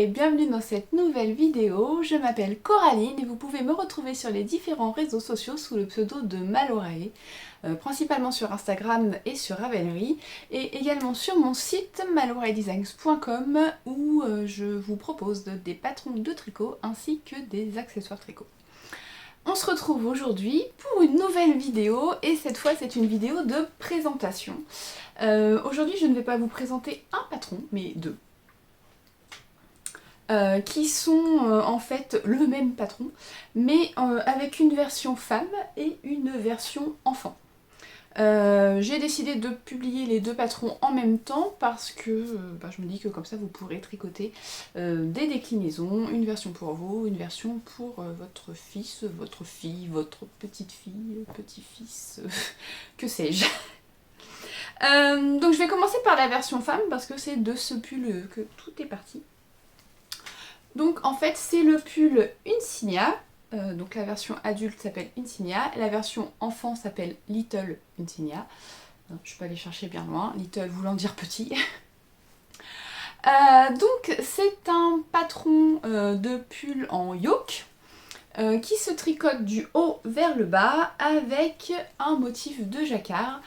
et bienvenue dans cette nouvelle vidéo. Je m'appelle Coraline et vous pouvez me retrouver sur les différents réseaux sociaux sous le pseudo de Maloreille, principalement sur Instagram et sur Ravelry, et également sur mon site maloreilledesigns.com où je vous propose des patrons de tricot ainsi que des accessoires tricot. On se retrouve aujourd'hui pour une nouvelle vidéo et cette fois c'est une vidéo de présentation. Aujourd'hui je ne vais pas vous présenter un patron mais deux. Qui sont en fait le même patron, mais avec une version femme et une version enfant. J'ai décidé de publier les deux patrons en même temps parce que je me dis que comme ça vous pourrez tricoter des déclinaisons, une version pour vous, une version pour votre fils, votre fille, votre petite fille, petit-fils, que sais-je. Donc je vais commencer par la version femme parce que c'est de ce pull que tout est parti. Donc en fait c'est le pull Insignia, donc la version adulte s'appelle Insignia, la version enfant s'appelle Little Insignia. Je peux aller chercher bien loin, Little voulant dire petit. Donc c'est un patron de pull en yoke qui se tricote du haut vers le bas avec un motif de jacquard.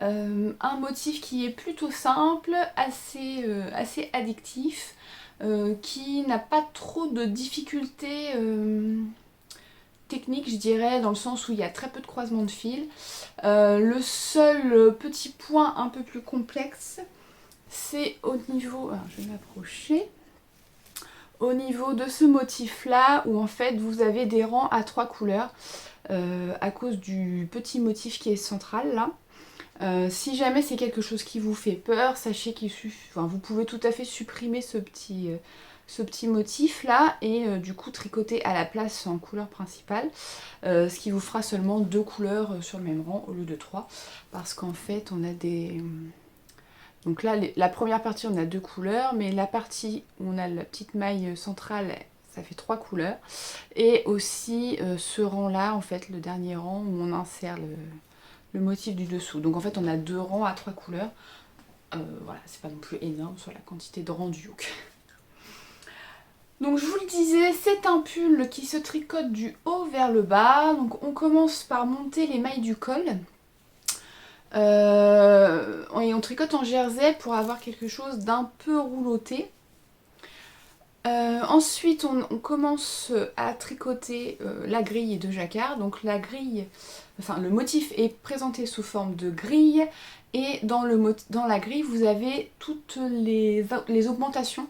Un motif qui est plutôt simple, assez addictif. Qui n'a pas trop de difficultés techniques, je dirais, dans le sens où il y a très peu de croisements de fils. Le seul petit point un peu plus complexe, c'est au niveau... Alors, je vais m'approcher. Au niveau de ce motif-là, où en fait vous avez des rangs à 3 couleurs, à cause du petit motif qui est central, là. Si jamais c'est quelque chose qui vous fait peur, sachez qu'il suffit, vous pouvez tout à fait supprimer ce petit motif là et du coup tricoter à la place en couleur principale, ce qui vous fera seulement 2 couleurs sur le même rang au lieu de 3, parce qu'en fait on a des... Donc là la première partie on a 2 couleurs, mais la partie où on a la petite maille centrale ça fait 3 couleurs, et aussi ce rang là en fait, le dernier rang où on insère le motif du dessous. Donc en fait on a 2 rangs à 3 couleurs. Voilà, c'est pas non plus énorme sur la quantité de rangs du yoke. Donc je vous le disais, c'est un pull qui se tricote du haut vers le bas. Donc on commence par monter les mailles du col. Et on tricote en jersey pour avoir quelque chose d'un peu rouloté. Ensuite on commence à tricoter la grille de jacquard. Donc la grille, le motif est présenté sous forme de grille, et dans la grille vous avez toutes les augmentations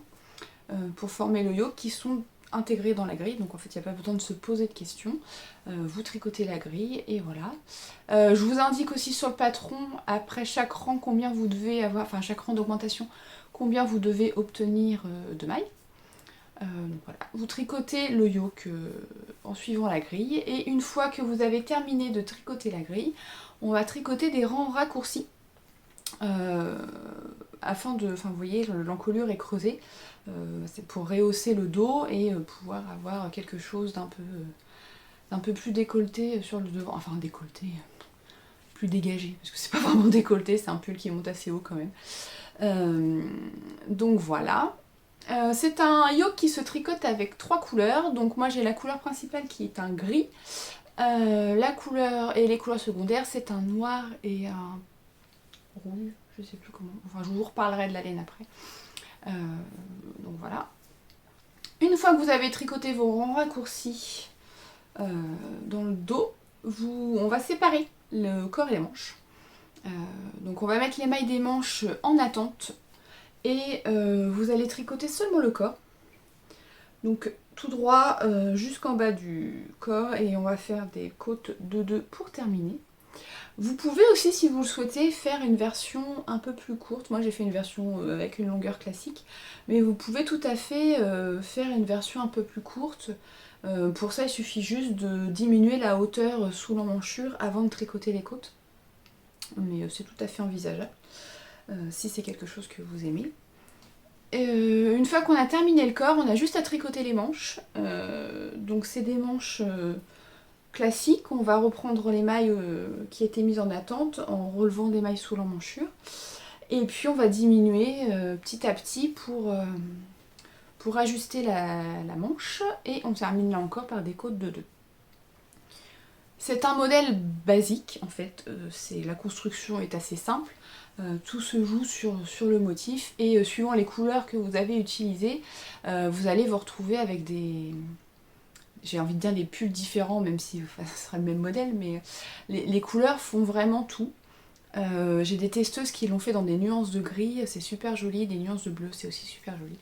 pour former le yoke qui sont intégrées dans la grille. Donc en fait il n'y a pas besoin de se poser de questions, vous tricotez la grille et voilà. Je vous indique aussi sur le patron, après chaque rang combien vous devez avoir, chaque rang d'augmentation, combien vous devez obtenir de mailles. Voilà. Vous tricotez le yoke en suivant la grille, et une fois que vous avez terminé de tricoter la grille, on va tricoter des rangs raccourcis afin de... vous voyez, l'encolure est creusée, c'est pour rehausser le dos et pouvoir avoir quelque chose d'un peu plus décolleté sur le devant, décolleté, plus dégagé, parce que c'est pas vraiment décolleté, c'est un pull qui monte assez haut quand même. Donc voilà. C'est un yoke qui se tricote avec 3 couleurs, donc moi j'ai la couleur principale qui est un gris, la couleur et les couleurs secondaires c'est un noir et un rouge, je sais plus comment, je vous reparlerai de la laine après. Donc voilà. Une fois que vous avez tricoté vos rangs raccourcis dans le dos, on va séparer le corps et les manches. Donc on va mettre les mailles des manches en attente. Et vous allez tricoter seulement le corps, donc tout droit jusqu'en bas du corps, et on va faire des côtes de 2 pour terminer. Vous pouvez aussi, si vous le souhaitez, faire une version un peu plus courte. Moi j'ai fait une version avec une longueur classique, mais vous pouvez tout à fait faire une version un peu plus courte. Pour ça il suffit juste de diminuer la hauteur sous l'emmanchure avant de tricoter les côtes, mais c'est tout à fait envisageable. Si c'est quelque chose que vous aimez. Une fois qu'on a terminé le corps, on a juste à tricoter les manches. Donc c'est des manches classiques. On va reprendre les mailles qui étaient mises en attente en relevant des mailles sous l'emmanchure. Et puis on va diminuer petit à petit pour ajuster la manche et on termine là encore par des côtes de 2. C'est un modèle basique en fait, la construction est assez simple, tout se joue sur le motif et suivant les couleurs que vous avez utilisées, vous allez vous retrouver avec des... J'ai envie de dire des pulls différents, même si ce sera le même modèle, mais les couleurs font vraiment tout. J'ai des testeuses qui l'ont fait dans des nuances de gris, c'est super joli, des nuances de bleu, c'est aussi super joli.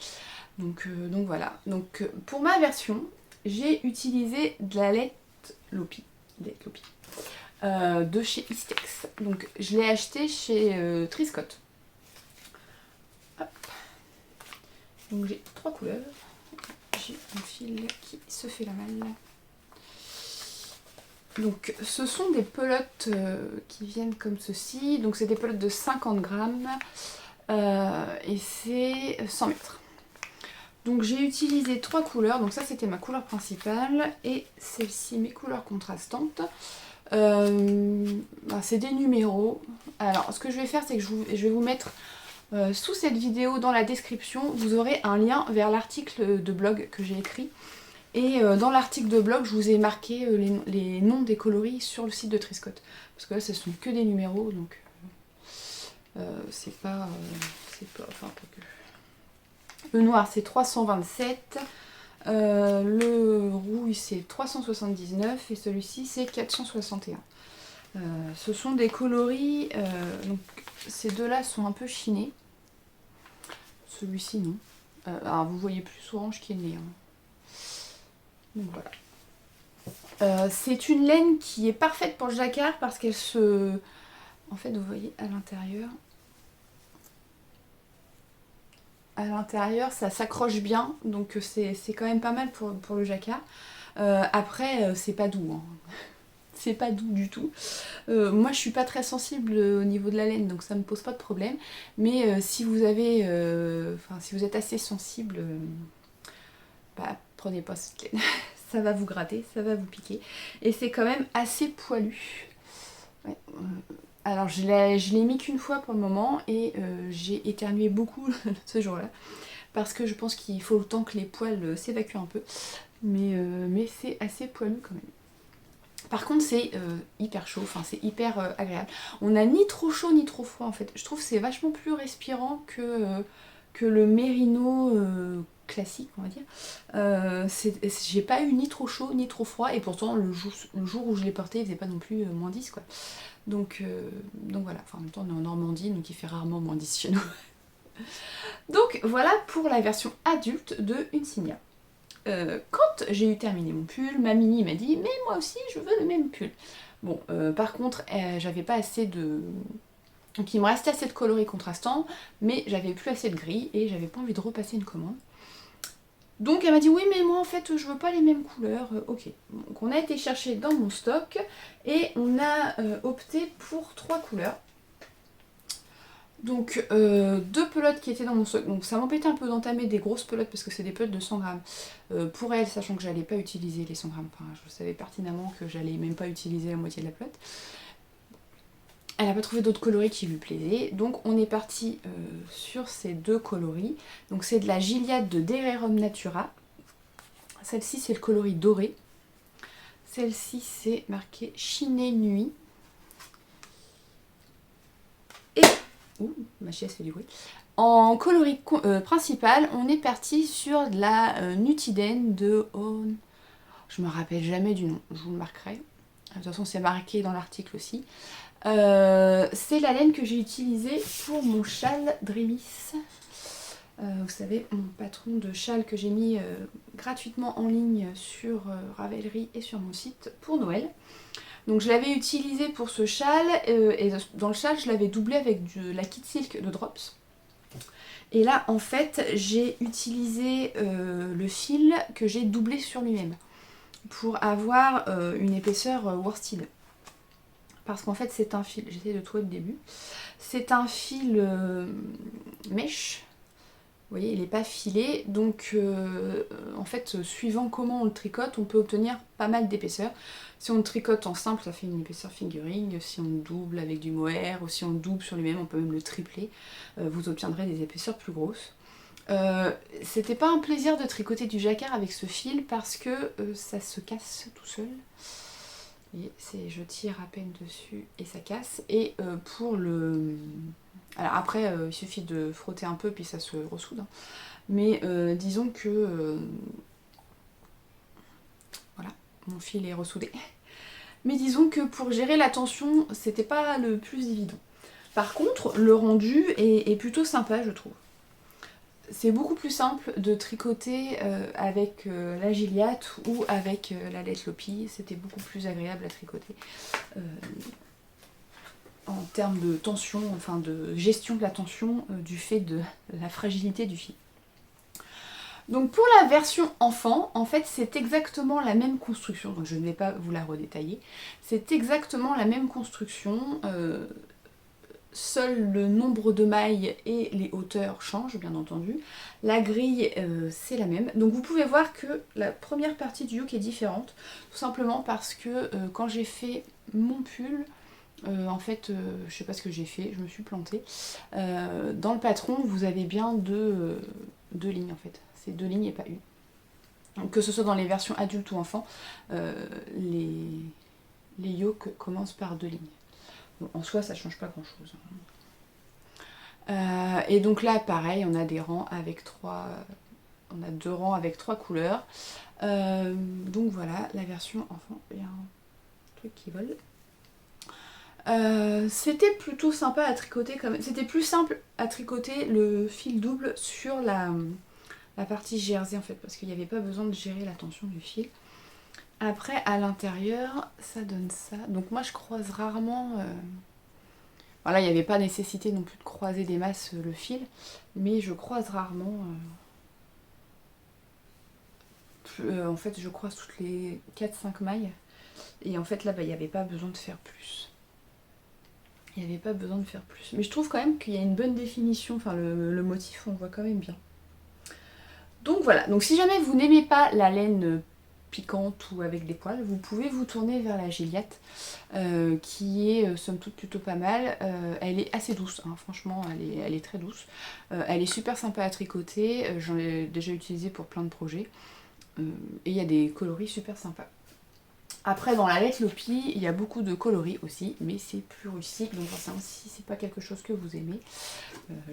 Donc voilà. Donc pour ma version, j'ai utilisé de la laine Lopi, de chez Istex. Donc je l'ai acheté chez Triscott. Hop. Donc j'ai 3 couleurs. J'ai un fil qui se fait la malle. Donc ce sont des pelotes qui viennent comme ceci. Donc c'est des pelotes de 50 grammes et c'est 100 mètres. Donc j'ai utilisé 3 couleurs. Donc ça c'était ma couleur principale et celle-ci mes couleurs contrastantes. C'est des numéros. Alors ce que je vais faire c'est que je vais vous mettre sous cette vidéo dans la description. Vous aurez un lien vers l'article de blog que j'ai écrit. Et dans l'article de blog, je vous ai marqué les noms des coloris sur le site de Triscott. Parce que là, ce sont que des numéros, donc c'est pas... enfin, le noir, c'est 327. Le rouge, c'est 379. Et celui-ci, c'est 461. Ce sont des coloris... donc, ces deux-là sont un peu chinés. Celui-ci, non. Alors, vous voyez plus orange qu'il n'est. Donc voilà. C'est une laine qui est parfaite pour le jacquard parce qu'elle se... En fait, vous voyez à l'intérieur, ça s'accroche bien, donc c'est quand même pas mal pour le jacquard. Après, c'est pas doux, hein. C'est pas doux du tout. Moi, je suis pas très sensible au niveau de la laine, donc ça me pose pas de problème. Mais si vous avez... si vous êtes assez sensible, prenez pas cette laine. Ça va vous gratter, ça va vous piquer. Et c'est quand même assez poilu. Ouais. Alors je l'ai mis qu'une fois pour le moment et j'ai éternué beaucoup ce jour-là. Parce que je pense qu'il faut le temps que les poils s'évacuent un peu. Mais c'est assez poilu quand même. Par contre c'est hyper chaud, enfin c'est hyper agréable. On n'a ni trop chaud ni trop froid en fait. Je trouve que c'est vachement plus respirant que le mérino classique on va dire. J'ai pas eu ni trop chaud ni trop froid et pourtant le jour où je l'ai porté il faisait pas non plus moins 10 quoi. Donc voilà, enfin en même temps on est en Normandie donc il fait rarement moins 10 chez nous. Donc voilà pour la version adulte de Unsignia. Quand j'ai eu terminé mon pull, ma Mini m'a dit mais moi aussi je veux le même pull. Bon par contre j'avais pas assez de... Donc il me restait assez de coloris contrastants mais j'avais plus assez de gris et j'avais pas envie de repasser une commande. Donc elle m'a dit oui mais moi en fait je veux pas les mêmes couleurs, ok. Donc on a été chercher dans mon stock et on a opté pour 3 couleurs. Donc 2 pelotes qui étaient dans mon stock, donc ça m'embêtait un peu d'entamer des grosses pelotes parce que c'est des pelotes de 100 grammes. Pour elle, sachant que j'allais pas utiliser les 100 grammes, enfin je savais pertinemment que j'allais même pas utiliser la moitié de la pelote. Elle n'a pas trouvé d'autres coloris qui lui plaisaient, donc on est parti sur ces 2 coloris. Donc c'est de la Gilliatt de Dererum Natura. Celle-ci c'est le coloris doré. Celle-ci c'est marqué Chiné Nuit. Et... Ouh, ma chaise fait du bruit. En coloris principal, on est parti sur de la Nutiden de... Oh, je me rappelle jamais du nom, je vous le marquerai. De toute façon c'est marqué dans l'article aussi. C'est la laine que j'ai utilisée pour mon châle Dreamis. Vous savez, mon patron de châle que j'ai mis gratuitement en ligne sur Ravelry et sur mon site pour Noël. Donc je l'avais utilisé pour ce châle et dans le châle je l'avais doublé avec la Kit Silk de Drops. Et là en fait j'ai utilisé le fil que j'ai doublé sur lui-même pour avoir une épaisseur worsted. Parce qu'en fait c'est un fil, j'essaie de trouver le début, c'est un fil mèche, vous voyez il n'est pas filé, donc en fait suivant comment on le tricote on peut obtenir pas mal d'épaisseur. Si on le tricote en simple ça fait une épaisseur fingering, si on le double avec du mohair ou si on le double sur lui-même on peut même le tripler, vous obtiendrez des épaisseurs plus grosses. C'était pas un plaisir de tricoter du jacquard avec ce fil parce que ça se casse tout seul. Et je tire à peine dessus et ça casse. Et pour le... Alors après, il suffit de frotter un peu puis ça se ressoude. Hein. Mais disons que... voilà, mon fil est ressoudé. Mais disons que pour gérer la tension, c'était pas le plus évident. Par contre, le rendu est plutôt sympa, je trouve. C'est beaucoup plus simple de tricoter avec la Gilliatt ou avec la Let Lopi. C'était beaucoup plus agréable à tricoter. En termes de tension, enfin de gestion de la tension du fait de la fragilité du fil. Donc pour la version enfant, en fait c'est exactement la même construction, donc je ne vais pas vous la redétailler. C'est exactement la même construction, seul le nombre de mailles et les hauteurs changent bien entendu. La grille c'est la même. Donc vous pouvez voir que la première partie du yoke est différente, tout simplement parce que quand j'ai fait mon pull, en fait, je sais pas ce que j'ai fait, je me suis plantée. Dans le patron, vous avez bien deux lignes en fait. C'est 2 lignes et pas une. Donc, que ce soit dans les versions adultes ou enfants, les yokes commencent par 2 lignes. Bon, en soi, ça change pas grand chose. Et donc là, pareil, on a des rangs avec 3. On a 2 rangs avec 3 couleurs. Donc voilà, la version enfant. Il y a un truc qui vole. C'était plutôt sympa à tricoter quand même. C'était plus simple à tricoter le fil double sur la partie jersey en fait, parce qu'il n'y avait pas besoin de gérer la tension du fil. Après à l'intérieur ça donne ça. Donc moi je croise rarement... Voilà, il n'y avait pas nécessité non plus de croiser des masses le fil, mais je croise rarement... en fait je croise toutes les 4-5 mailles. Et en fait là il n'y avait pas besoin de faire plus. Il n'y avait pas besoin de faire plus. Mais je trouve quand même qu'il y a une bonne définition, enfin le motif on voit quand même bien. Donc voilà, donc si jamais vous n'aimez pas la laine piquante ou avec des poils, vous pouvez vous tourner vers la Gilliatt qui est somme toute plutôt pas mal. Elle est assez douce, hein, franchement elle est très douce. Elle est super sympa à tricoter, j'en ai déjà utilisé pour plein de projets. Et il y a des coloris super sympas. Après dans la Let Lopi, il y a beaucoup de coloris aussi, mais c'est plus rustique, donc forcément si c'est pas quelque chose que vous aimez,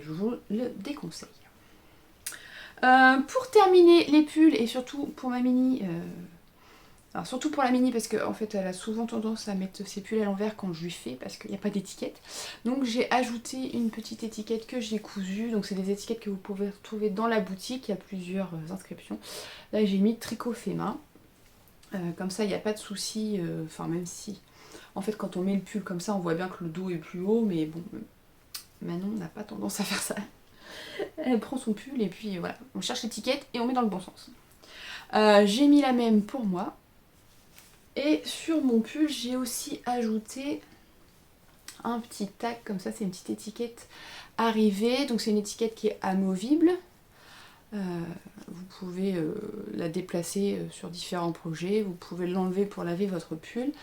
je vous le déconseille. Pour terminer les pulls et surtout pour ma mini, alors surtout pour la mini parce qu'en fait elle a souvent tendance à mettre ses pulls à l'envers quand je lui fais parce qu'il n'y a pas d'étiquette. Donc j'ai ajouté une petite étiquette que j'ai cousue, donc c'est des étiquettes que vous pouvez retrouver dans la boutique, il y a plusieurs inscriptions. Là j'ai mis tricot fait main. Comme ça il n'y a pas de souci, enfin même si en fait quand on met le pull comme ça on voit bien que le dos est plus haut, mais bon Manon n'a pas tendance à faire ça. Elle prend son pull et puis voilà, on cherche l'étiquette et on met dans le bon sens. J'ai mis la même pour moi. Et sur mon pull j'ai aussi ajouté un petit tag comme ça, c'est une petite étiquette arrivée, donc c'est une étiquette qui est amovible. Vous pouvez la déplacer sur différents projets, vous pouvez l'enlever pour laver votre pull.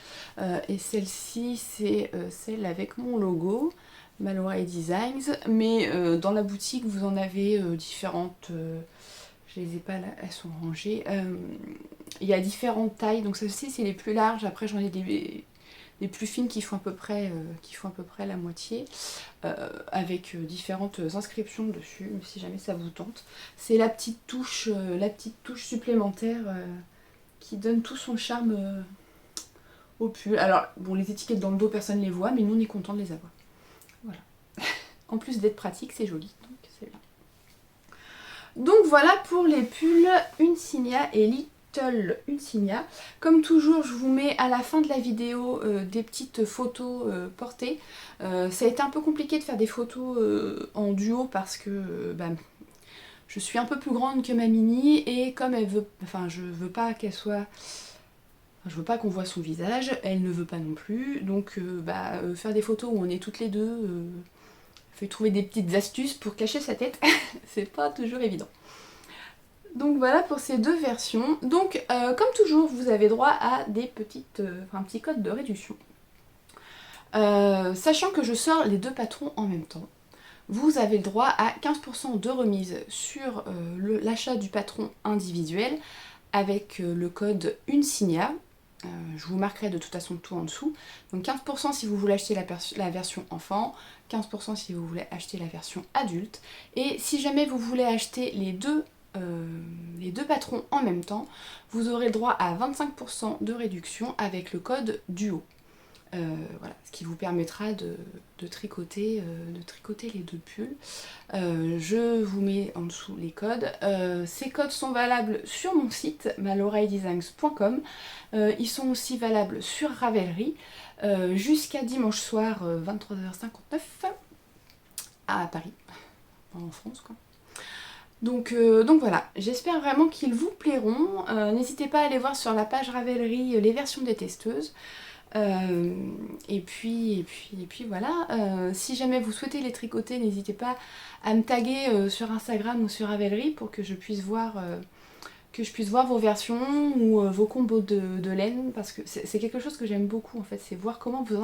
Et celle-ci, c'est celle avec mon logo, Malory Designs, mais dans la boutique, vous en avez différentes, je les ai pas là, elles sont rangées. Il y a différentes tailles, donc celle-ci, c'est les plus larges, après j'en ai des plus fines qui font à peu près la moitié, avec différentes inscriptions dessus, si jamais ça vous tente. C'est la petite touche supplémentaire qui donne tout son charme au pull. Alors bon, les étiquettes dans le dos personne ne les voit, mais nous on est content de les avoir. Voilà. En plus d'être pratique, c'est joli, donc c'est bien. Donc voilà pour les pulls Unsignia et Little Unsignia. Comme toujours, je vous mets à la fin de la vidéo des petites photos portées. Ça a été un peu compliqué de faire des photos en duo parce que je suis un peu plus grande que ma mini et comme elle veut, enfin je veux pas qu'elle soit, je veux pas qu'on voit son visage, elle ne veut pas non plus, donc faire des photos où on est toutes les deux, faut trouver des petites astuces pour cacher sa tête, c'est pas toujours évident. Donc voilà pour ces deux versions. Donc comme toujours vous avez droit à des un petit code de réduction. Sachant que je sors les deux patrons en même temps. vous avez le droit à 15% de remise sur l'achat du patron individuel avec le code UNSIGNA. Je vous marquerai de toute façon tout en dessous. Donc 15% si vous voulez acheter la version enfant, 15% si vous voulez acheter la version adulte. Et si jamais vous voulez acheter les deux patrons en même temps, vous aurez le droit à 25% de réduction avec le code DUO. Voilà, ce qui vous permettra de tricoter les deux pulls. Je vous mets en dessous les codes. Ces codes sont valables sur mon site maloreilledesigns.com. Ils sont aussi valables sur Ravelry jusqu'à dimanche soir 23h59 à Paris, en France quoi. Donc voilà, j'espère vraiment qu'ils vous plairont. N'hésitez pas à aller voir sur la page Ravelry les versions des testeuses. Et puis voilà, si jamais vous souhaitez les tricoter, n'hésitez pas à me taguer sur Instagram ou sur Ravelry pour que je puisse voir vos versions ou vos combos de laine, parce que c'est quelque chose que j'aime beaucoup en fait, c'est voir comment vous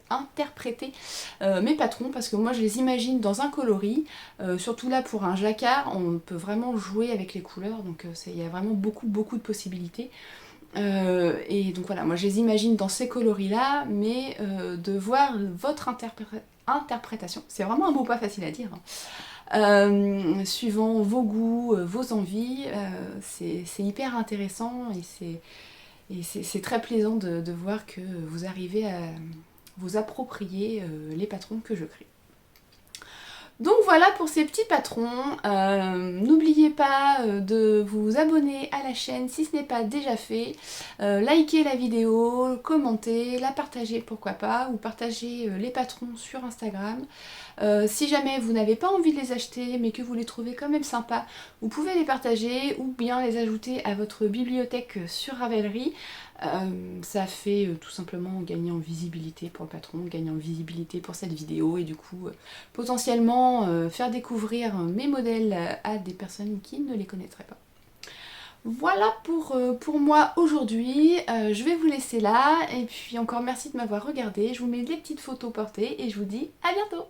interprétez mes patrons, parce que moi je les imagine dans un coloris, surtout là pour un jacquard, on peut vraiment jouer avec les couleurs, donc il y a vraiment beaucoup de possibilités. Et donc voilà, moi je les imagine dans ces coloris là, mais de voir votre interprétation, c'est vraiment un mot pas facile à dire, hein. Suivant vos goûts, vos envies, c'est hyper intéressant et c'est très plaisant de voir que vous arrivez à vous approprier les patrons que je crée. Donc voilà pour ces petits patrons. N'oubliez pas de vous abonner à la chaîne si ce n'est pas déjà fait, liker la vidéo, commenter, la partager pourquoi pas, ou partager les patrons sur Instagram. Si jamais vous n'avez pas envie de les acheter mais que vous les trouvez quand même sympas, vous pouvez les partager ou bien les ajouter à votre bibliothèque sur Ravelry. Ça fait tout simplement gagner en visibilité pour le patron, gagner en visibilité pour cette vidéo et du coup potentiellement faire découvrir mes modèles à des personnes qui ne les connaîtraient pas. Voilà pour moi aujourd'hui, je vais vous laisser là et puis encore merci de m'avoir regardé, je vous mets des petites photos portées et je vous dis à bientôt.